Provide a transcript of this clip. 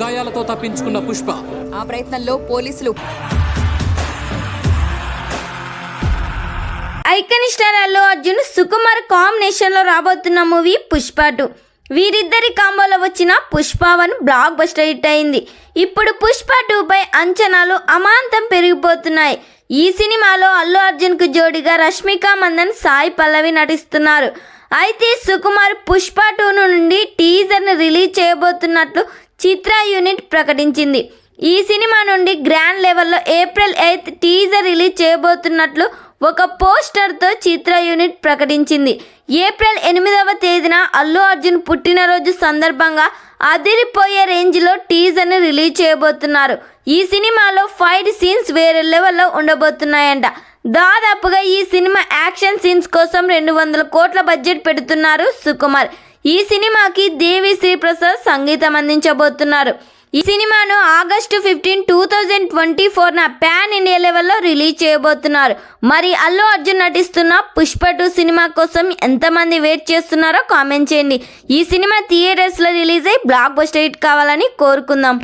గాయాలతో తప్పించుకున్న పుష్ప. ఆ ప్రయత్నంలో పోలీసులు icon star Allu Arjun Sukumar combination లో రాబోతున్న మూవీ పుష్ప 2. వీరిద్దరి కాంబోలో వచ్చిన పుష్ప 1 బ్లాక్ బస్టర్ హిట్ అయింది. ఇప్పుడు పుష్ప 2 పై అంచనాలు అమాంతం పెరిగిపోతున్నాయి. ఈ సినిమాలో అల్లు అర్జున్ కు జోడిగా రష్మిక మందన్, సాయి పల్లవి నటిస్తున్నారు. అయితే సుకుమార్ పుష్ప 2 నుండి టీజర్ను రిలీజ్ చేయబోతున్నట్లు చిత్ర యూనిట్ ప్రకటించింది. ఈ సినిమా నుండి గ్రాండ్ లెవెల్లో ఏప్రిల్ 8 టీజర్ రిలీజ్ చేయబోతున్నట్లు ఒక పోస్టర్తో చిత్ర యూనిట్ ప్రకటించింది. ఏప్రిల్ 8వ తేదీన అల్లు అర్జున్ పుట్టినరోజు సందర్భంగా అదిరిపోయే రేంజ్లో టీజర్ని రిలీజ్ చేయబోతున్నారు. ఈ సినిమాలో ఫైట్ సీన్స్ వేరే లెవెల్లో ఉండబోతున్నాయంట. దాదాపుగా ఈ సినిమా యాక్షన్ సీన్స్ కోసం 200 కోట్ల బడ్జెట్ పెడుతున్నారు సుకుమార్. ఈ సినిమాకి దేవి శ్రీ ప్రసాద్ సంగీతం అందించబోతున్నారు. ఈ సినిమాను ఆగస్టు 15, 2024న పాన్ ఇండియా లెవెల్లో రిలీజ్ చేయబోతున్నారు. మరి అల్లు అర్జున్ నటిస్తున్న పుష్ప 2 సినిమా కోసం ఎంతమంది వెయిట్ చేస్తున్నారో కామెంట్ చేయండి. ఈ సినిమా థియేటర్స్లో రిలీజ్ అయ్యి బ్లాక్ బస్టర్ హిట్ కావాలని కోరుకుందాం.